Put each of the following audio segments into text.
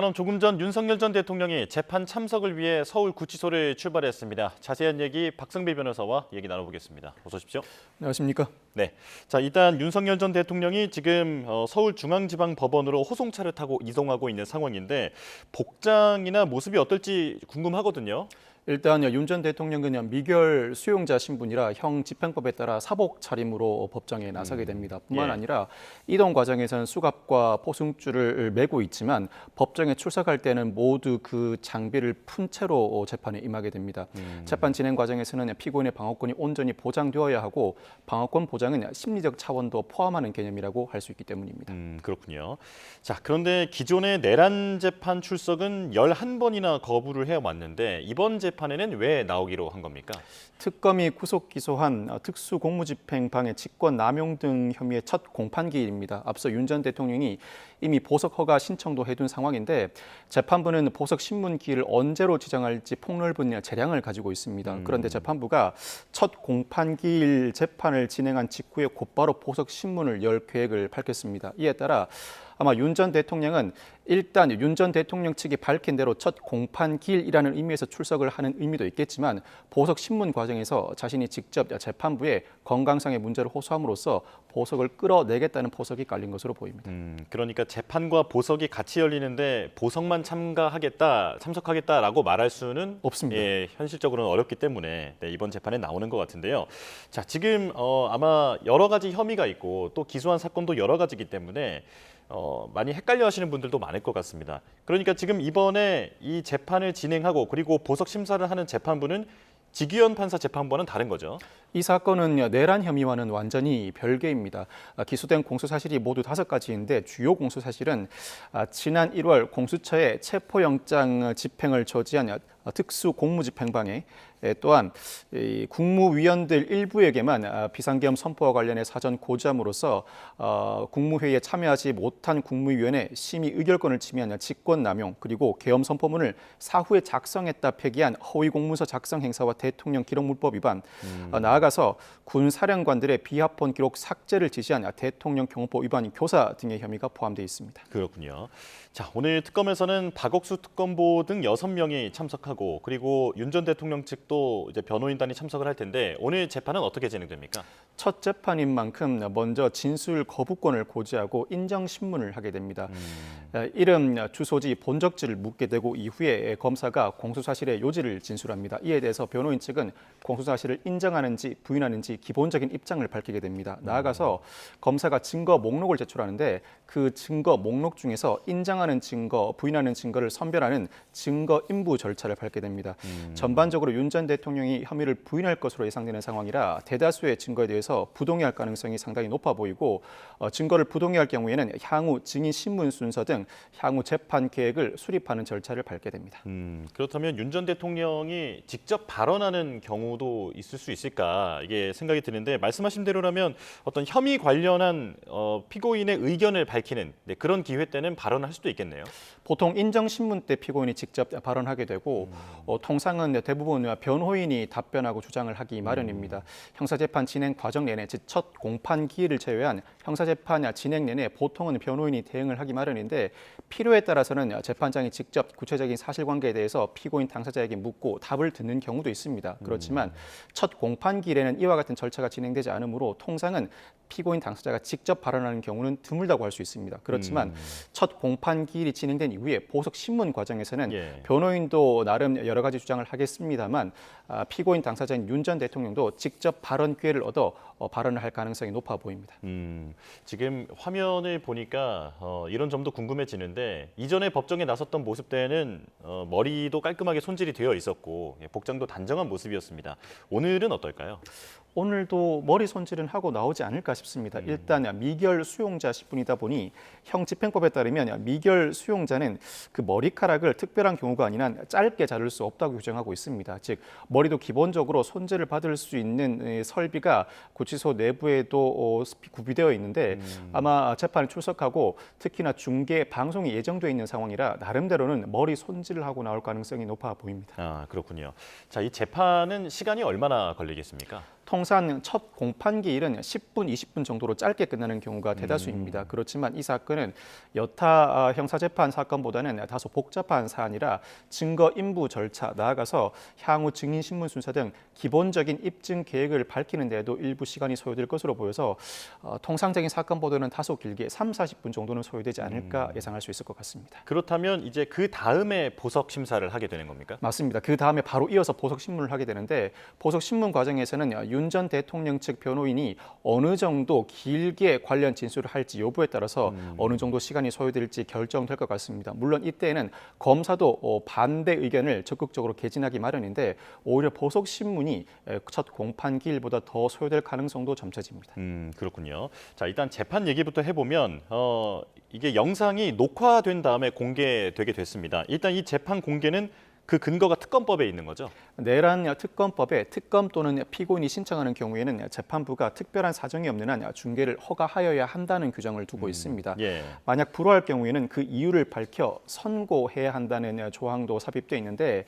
그럼 조금 전 윤석열 전 대통령이 재판 참석을 위해 서울 구치소를 출발했습니다. 자세한 얘기 박성배 변호사와 얘기 나눠보겠습니다. 어서 오십시오. 안녕하십니까? 네, 자 일단 윤석열 전 대통령이 지금 서울중앙지방법원으로 호송차를 타고 이동하고 있는 상황인데 복장이나 모습이 어떨지 궁금하거든요. 일단 윤 전 대통령은 미결 수용자 신분이라 형 집행법에 따라 사복 차림으로 법정에 나서게 됩니다. 뿐만 아니라 이동 과정에서는 수갑과 포승줄을 메고 있지만 법정에 출석할 때는 모두 그 장비를 푼 채로 재판에 임하게 됩니다. 재판 진행 과정에서는 피고인의 방어권이 온전히 보장되어야 하고 방어권 보장은 심리적 차원도 포함하는 개념이라고 할 수 있기 때문입니다. 그렇군요. 자, 그런데 기존의 내란 재판 출석은 11번이나 거부를 해왔는데 이번 재판에는 왜 나오기로 한 겁니까? 특검이 구속 기소한 특수공무집행방해 직권 남용 등 혐의의 첫 공판기일입니다. 앞서 윤 전 대통령이 이미 보석 허가 신청도 해둔 상황인데 재판부는 보석 신문기일을 언제로 지정할지 폭넓은 재량을 가지고 있습니다. 그런데 재판부가 첫 공판기일 재판을 진행한 직후에 곧바로 보석 신문을 열 계획을 밝혔습니다. 이에 따라 아마 윤 전 대통령은 일단 윤 전 대통령 측이 밝힌 대로 첫 공판기일이라는 의미에서 출석을 하는 의미도 있겠지만 보석 신문 과정에서 자신이 직접 재판부에 건강상의 문제를 호소함으로써 보석을 끌어내겠다는 포석이 깔린 것으로 보입니다. 그러니까 재판과 보석이 같이 열리는데 보석만 참석하겠다라고 말할 수는 없습니다. 현실적으로는 어렵기 때문에 이번 재판에 나오는 것 같은데요. 자, 지금 아마 여러 가지 혐의가 있고 또 기소한 사건도 여러 가지이기 때문에 많이 헷갈려 하시는 분들도 많을 것 같습니다. 그러니까 지금 이번에 이 재판을 진행하고 그리고 보석 심사를 하는 재판부는 지기현 판사 재판부와는 다른 거죠. 이 사건은 내란 혐의와는 완전히 별개입니다. 기소된 공소 사실이 모두 5가지인데 주요 공소 사실은 지난 1월 공수처에 체포영장 집행을 저지한 특수 공무집행방해, 또한 국무위원들 일부에게만 비상계엄 선포와 관련해 사전 고지함으로써 국무회의에 참여하지 못한 국무위원회 심의 의결권을 침해한 직권남용, 그리고 계엄 선포문을 사후에 작성했다 폐기한 허위 공문서 작성 행사와 대통령 기록물법 위반, 나아가서 군 사령관들의 비합본 기록 삭제를 지시한 대통령 경호법 위반 교사 등의 혐의가 포함되어 있습니다. 그렇군요. 자, 오늘 특검에서는 박옥수 특검보 등 6명이 참석하고 그리고 윤 전 대통령 측도 이제 변호인단이 참석을 할 텐데 오늘 재판은 어떻게 진행됩니까? 첫 재판인 만큼 먼저 진술 거부권을 고지하고 인정 신문을 하게 됩니다. 이름, 주소지, 본적지를 묻게 되고 이후에 검사가 공소 사실의 요지를 진술합니다. 이에 대해서 변호인 측은 공소 사실을 인정하는지 부인하는지 기본적인 입장을 밝히게 됩니다. 나아가서 검사가 증거 목록을 제출하는데 그 증거 목록 중에서 인정하는 증거, 부인하는 증거를 선별하는 증거 인부 절차를 밟게 됩니다. 전반적으로 윤 전 대통령이 혐의를 부인할 것으로 예상되는 상황이라 대다수의 증거에 대해서 부동의할 가능성이 상당히 높아 보이고 증거를 부동의할 경우에는 향후 증인 신문 순서 등 향후 재판 계획을 수립하는 절차를 밟게 됩니다. 그렇다면 윤 전 대통령이 직접 발언하는 경우도 있을 수 있을까 이게 생각이 드는데 말씀하신 대로라면 어떤 혐의 관련한 피고인의 의견을 밝히는 그런 기회 때는 발언을 할 수도 있겠네요. 보통 인정 신문 때 피고인이 직접 발언하게 되고 통상은 대부분 변호인이 답변하고 주장을 하기 마련입니다. 형사재판 진행 과정 내내 즉 첫 공판 기일을 제외한 형사재판 진행 내내 보통은 변호인이 대응을 하기 마련인데 필요에 따라서는 재판장이 직접 구체적인 사실관계에 대해서 피고인 당사자에게 묻고 답을 듣는 경우도 있습니다. 그렇지만 첫 공판 기일에는 이와 같은 절차가 진행되지 않으므로 통상은 피고인 당사자가 직접 발언하는 경우는 드물다고 할 수 있습니다. 그렇지만 첫 공판 기일이 진행된 이후에 보석 신문 과정에서는 변호인도 나름 여러 가지 주장을 하겠습니다만 피고인 당사자인 윤 전 대통령도 직접 발언 기회를 얻어 발언을 할 가능성이 높아 보입니다. 지금 화면을 보니까 이런 점도 궁금해지는데 이전에 법정에 나섰던 모습 때는 머리도 깔끔하게 손질이 되어 있었고 복장도 단정한 모습이었습니다. 오늘은 어떨까요? 오늘도 머리 손질은 하고 나오지 않을까 싶습니다. 일단 미결 수용자 신분이다 보니 형 집행법에 따르면 미결 수용자는 그 머리카락을 특별한 경우가 아닌 한 짧게 자를 수 없다고 규정하고 있습니다. 즉 머리도 기본적으로 손질을 받을 수 있는 설비가 구치소 내부에도 구비되어 있는데 아마 재판에 출석하고 특히나 중계 방송이 예정돼 있는 상황이라 나름대로는 머리 손질을 하고 나올 가능성이 높아 보입니다. 아, 그렇군요. 자, 이 재판은 시간이 얼마나 걸리겠습니까? 통상 첫 공판 기일은 10분, 20분 정도로 짧게 끝나는 경우가 대다수입니다. 그렇지만 이 사건은 여타 형사재판 사건보다는 다소 복잡한 사안이라 증거 인부 절차, 나아가서 향후 증인신문 순서 등 기본적인 입증 계획을 밝히는 데에도 일부 시간이 소요될 것으로 보여서 통상적인 사건보다는 다소 길게 3, 40분 정도는 소요되지 않을까 예상할 수 있을 것 같습니다. 그렇다면 이제 그 다음에 보석 심사를 하게 되는 겁니까? 맞습니다. 그 다음에 바로 이어서 보석 신문을 하게 되는데 보석 신문 과정에서는 윤 전 대통령 측 변호인이 어느 정도 길게 관련 진술을 할지 여부에 따라서 어느 정도 시간이 소요될지 결정될 것 같습니다. 물론 이때에는 검사도 반대 의견을 적극적으로 개진하기 마련인데 오히려 보석 신문이 첫 공판 기일보다 더 소요될 가능성도 점쳐집니다. 그렇군요. 자, 일단 재판 얘기부터 해보면 이게 영상이 녹화된 다음에 공개되게 됐습니다. 일단 이 재판 공개는 그 근거가 특검법에 있는 거죠? 내란 특검법에 특검 또는 피고인이 신청하는 경우에는 재판부가 특별한 사정이 없는 한 중계를 허가하여야 한다는 규정을 두고 있습니다. 예. 만약 불허할 경우에는 그 이유를 밝혀 선고해야 한다는 조항도 삽입되어 있는데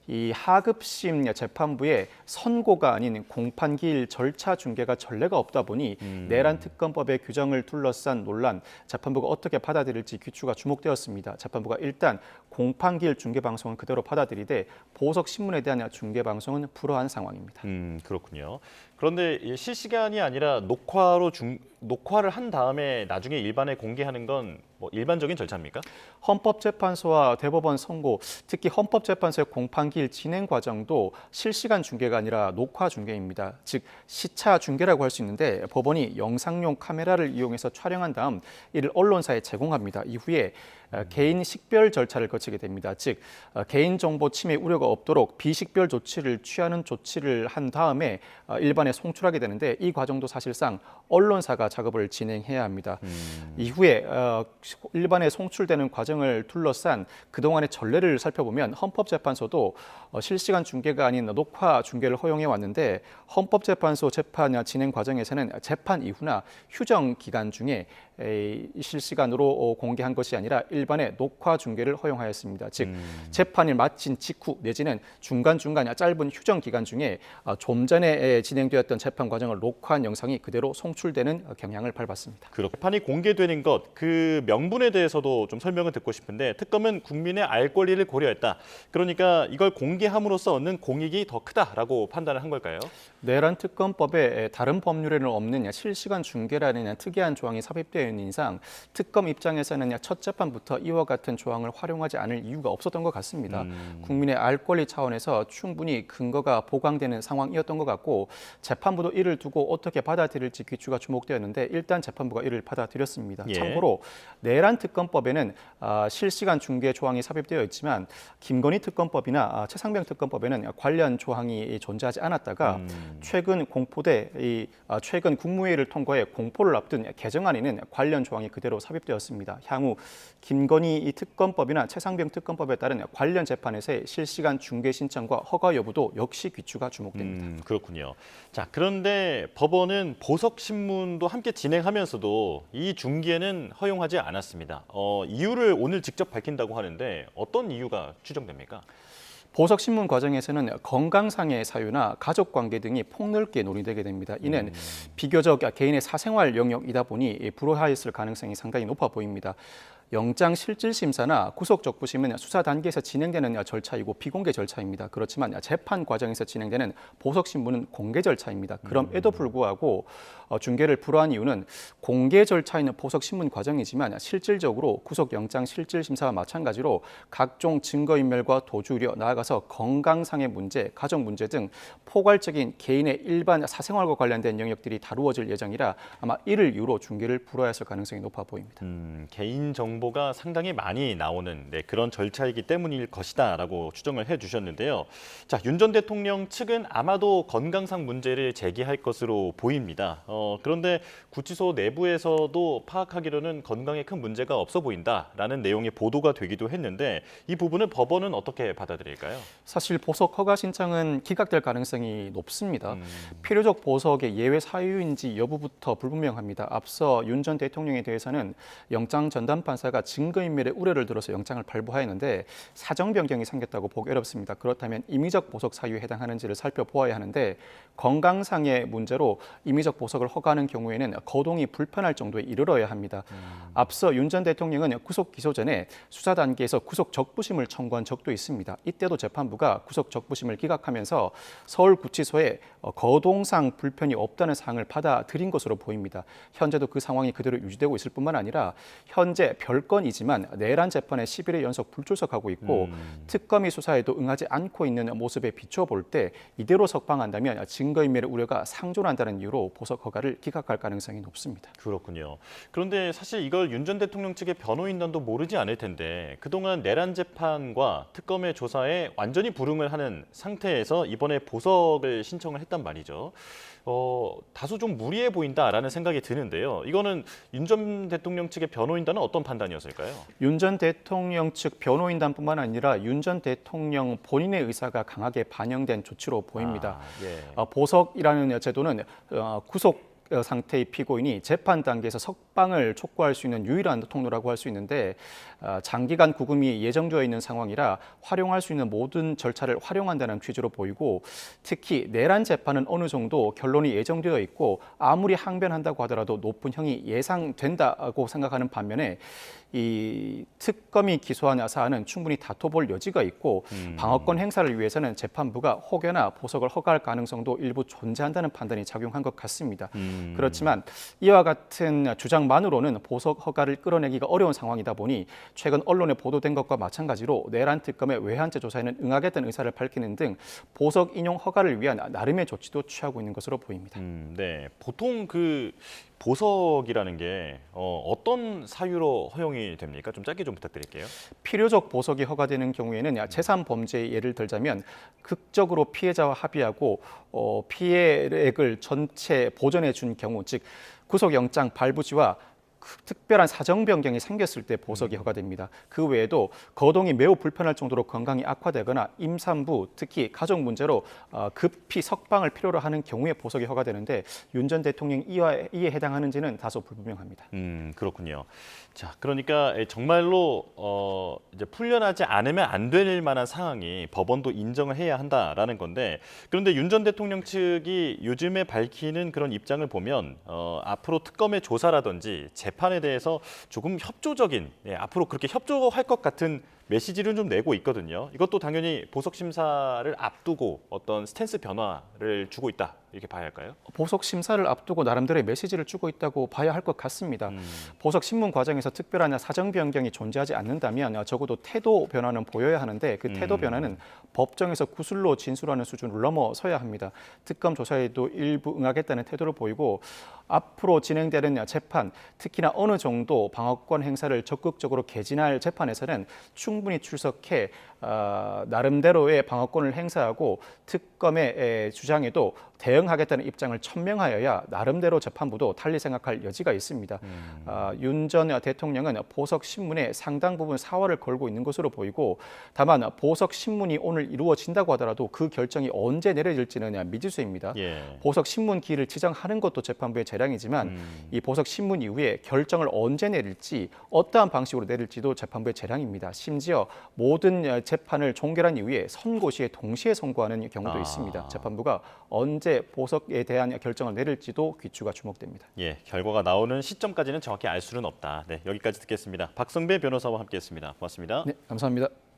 이 하급심 재판부에 선고가 아닌 공판기일 절차 중계가 전례가 없다 보니 내란 특검법의 규정을 둘러싼 논란, 재판부가 어떻게 받아들일지 귀추가 주목되었습니다. 재판부가 일단 공판기일 중계 방송은 그대로 받아들이되 보석 신문에 대한 중계 방송은 불허한 상황입니다. 그렇군요. 그런데 실시간이 아니라 녹화를 한 다음에 나중에 일반에 공개하는 건 뭐 일반적인 절차입니까? 헌법재판소와 대법원 선고, 특히 헌법재판소의 공판기일 진행 과정도 실시간 중계가 아니라 녹화 중계입니다. 즉 시차 중계라고 할 수 있는데 법원이 영상용 카메라를 이용해서 촬영한 다음 이를 언론사에 제공합니다. 이후에 개인 식별 절차를 거치게 됩니다. 즉 개인정보 침해 우려가 없도록 비식별 조치를 취하는 조치를 한 다음에 일반에 송출하게 되는데 이 과정도 사실상 언론사가 작업을 진행해야 합니다. 이후에 일반에 송출되는 과정을 둘러싼 그동안의 전례를 살펴보면 헌법재판소도 실시간 중계가 아닌 녹화 중계를 허용해 왔는데 헌법재판소 재판 진행 과정에서는 재판 이후나 휴정 기간 중에 실시간으로 공개한 것이 아니라 일반의 녹화 중계를 허용하였습니다. 즉 재판이 마친 직후 내지는 중간중간 짧은 휴정 기간 중에 좀 전에 진행되었던 재판 과정을 녹화한 영상이 그대로 송출되는 경향을 밟았습니다. 그렇고 재판이 공개되는 것, 그 명분에 대해서도 좀 설명을 듣고 싶은데 특검은 국민의 알 권리를 고려했다. 그러니까 이걸 공개함으로써 얻는 공익이 더 크다라고 판단을 한 걸까요? 내란 특검법에 다른 법률에는 없는 실시간 중계라는 특이한 조항이 삽입되어 있는 이상 특검 입장에서는 첫 재판부터 이와 같은 조항을 활용하지 않을 이유가 없었던 것 같습니다. 국민의 알 권리 차원에서 충분히 근거가 보강되는 상황이었던 것 같고 재판부도 이를 두고 어떻게 받아들일지 귀추가 주목되었는데 일단 재판부가 이를 받아들였습니다. 예. 참고로 내란 특검법에는 실시간 중계 조항이 삽입되어 있지만 김건희 특검법이나 최상병 특검법에는 관련 조항이 존재하지 않았다가 최근 최근 국무회의를 통과해 공포를 앞둔 개정안에는 관련 조항이 그대로 삽입되었습니다. 향후 김건희 특검법이나 최상병 특검법에 따른 관련 재판에서의 실시간 중계 신청과 허가 여부도 역시 귀추가 주목됩니다. 그렇군요. 자, 그런데 법원은 보석 신문도 함께 진행하면서도 이 중계는 허용하지 않았습니다. 이유를 오늘 직접 밝힌다고 하는데 어떤 이유가 추정됩니까? 보석 신문 과정에서는 건강상의 사유나 가족 관계 등이 폭넓게 논의되게 됩니다. 이는 비교적 개인의 사생활 영역이다 보니 불허하였을 가능성이 상당히 높아 보입니다. 영장 실질 심사나 구속 적부심은 수사 단계에서 진행되는 절차이고 비공개 절차입니다. 그렇지만 재판 과정에서 진행되는 보석 신문은 공개 절차입니다. 그럼에도 불구하고 중계를 불허한 이유는 공개 절차에는 보석 신문 과정이지만 실질적으로 구속 영장 실질 심사와 마찬가지로 각종 증거 인멸과 도주 우려, 나아가서 건강상의 문제, 가족 문제 등 포괄적인 개인의 일반 사생활과 관련된 영역들이 다루어질 예정이라 아마 이를 이유로 중계를 불허했을 가능성이 높아 보입니다. 개인 정보가 상당히 많이 나오는 그런 절차이기 때문일 것이다라고 추정을 해주셨는데요. 자, 윤 전 대통령 측은 아마도 건강상 문제를 제기할 것으로 보입니다. 그런데 구치소 내부에서도 파악하기로는 건강에 큰 문제가 없어 보인다라는 내용의 보도가 되기도 했는데 이 부분은 법원은 어떻게 받아들일까요? 사실 보석 허가 신청은 기각될 가능성이 높습니다. 필요적 보석의 예외 사유인지 여부부터 불분명합니다. 앞서 윤 전 대통령에 대해서는 영장 전담 판사가 하다가 증거인멸의 우려를 들어서 영장을 발부하였는데 사정 변경이 생겼다고 보기 어렵습니다. 그렇다면 임의적 보석 사유에 해당하는지를 살펴보아야 하는데 건강상의 문제로 임의적 보석을 허가하는 경우에는 거동이 불편할 정도에 이르러야 합니다. 앞서 윤 전 대통령은 구속 기소 전에 수사 단계에서 구속 적부심을 청구한 적도 있습니다. 이때도 재판부가 구속 적부심을 기각하면서 서울구치소에 거동상 불편이 없다는 사항을 받아들인 것으로 보입니다. 현재도 그 상황이 그대로 유지되고 있을 뿐만 아니라 현재 별건이지만 내란 재판에 10일의 연속 불출석하고 있고 특검이 수사에도 응하지 않고 있는 모습에 비춰볼 때 이대로 석방한다면 증거인멸의 우려가 상존한다는 이유로 보석 허가를 기각할 가능성이 높습니다. 그렇군요. 그런데 사실 이걸 윤 전 대통령 측의 변호인단도 모르지 않을 텐데 그동안 내란 재판과 특검의 조사에 완전히 불응을 하는 상태에서 이번에 보석을 신청을 했단 말이죠. 다소 좀 무리해 보인다라는 생각이 드는데요. 이거는 윤 전 대통령 측의 변호인단은 어떤 판단이었을까요? 윤 전 대통령 측 변호인단뿐만 아니라 윤 전 대통령 본인의 의사가 강하게 반영된 조치로 보입니다. 예. 보석이라는 제도는 구속 상태의 피고인이 재판 단계에서 석방을 촉구할 수 있는 유일한 통로라고 할 수 있는데 장기간 구금이 예정되어 있는 상황이라 활용할 수 있는 모든 절차를 활용한다는 취지로 보이고 특히 내란 재판은 어느 정도 결론이 예정되어 있고 아무리 항변한다고 하더라도 높은 형이 예상된다고 생각하는 반면에 이 특검이 기소한 사안은 충분히 다퉈볼 여지가 있고 방어권 행사를 위해서는 재판부가 혹여나 보석을 허가할 가능성도 일부 존재한다는 판단이 작용한 것 같습니다. 그렇지만 이와 같은 주장만으로는 보석 허가를 끌어내기가 어려운 상황이다 보니 최근 언론에 보도된 것과 마찬가지로 내란 특검의 외환죄 조사에는 응하겠다는 의사를 밝히는 등 보석 인용 허가를 위한 나름의 조치도 취하고 있는 것으로 보입니다. 네, 보통 그 보석이라는 게 어떤 사유로 허용이 됩니까? 좀 짧게 좀 부탁드릴게요. 필요적 보석이 허가되는 경우에는 재산 범죄의 예를 들자면 극적으로 피해자와 합의하고 피해액을 전체 보전해 준 경우, 즉 구속영장 발부 시와 특별한 사정 변경이 생겼을 때 보석이 허가됩니다. 그 외에도 거동이 매우 불편할 정도로 건강이 악화되거나 임산부, 특히 가족 문제로 급히 석방을 필요로 하는 경우에 보석이 허가되는데 윤 전 대통령 이에 해당하는지는 다소 불분명합니다. 그렇군요. 자, 그러니까 정말로 이제 풀려나지 않으면 안 될 만한 상황이 법원도 인정을 해야 한다라는 건데 그런데 윤 전 대통령 측이 요즘에 밝히는 그런 입장을 보면 앞으로 특검의 조사라든지 재판에 대해서 조금 협조적인, 앞으로 그렇게 협조할 것 같은 메시지를 좀 내고 있거든요. 이것도 당연히 보석 심사를 앞두고 어떤 스탠스 변화를 주고 있다 이렇게 봐야 할까요? 보석 심사를 앞두고 나름대로의 메시지를 주고 있다고 봐야 할 것 같습니다. 보석 신문 과정에서 특별한 사정 변경이 존재하지 않는다면 적어도 태도 변화는 보여야 하는데 그 태도 변화는 법정에서 구술로 진술하는 수준을 넘어서야 합니다. 특검 조사에도 일부 응하겠다는 태도를 보이고 앞으로 진행되는 재판, 특히나 어느 정도 방어권 행사를 적극적으로 개진할 재판에서는 충분히 출석해 나름대로의 방어권을 행사하고 특검의 주장에도 대응하겠다는 입장을 천명하여야 나름대로 재판부도 달리 생각할 여지가 있습니다. 윤 전 대통령은 보석 신문에 상당 부분 사활을 걸고 있는 것으로 보이고 다만 보석 신문이 오늘 이루어진다고 하더라도 그 결정이 언제 내려질지는 미지수입니다. 보석 신문기를 지정하는 것도 재판부의 재량이지만 이 보석 신문 이후에 결정을 언제 내릴지 어떠한 방식으로 내릴지도 재판부의 재량입니다. 심지어 모든 재판을 종결한 이후에 선고시에 동시에 선고하는 경우도 있습니다. 재판부가 언제 보석에 대한 결정을 내릴지도 귀추가 주목됩니다. 결과가 나오는 시점까지는 정확히 알 수는 없다. 네, 여기까지 듣겠습니다. 박성배 변호사와 함께했습니다. 고맙습니다. 네, 감사합니다.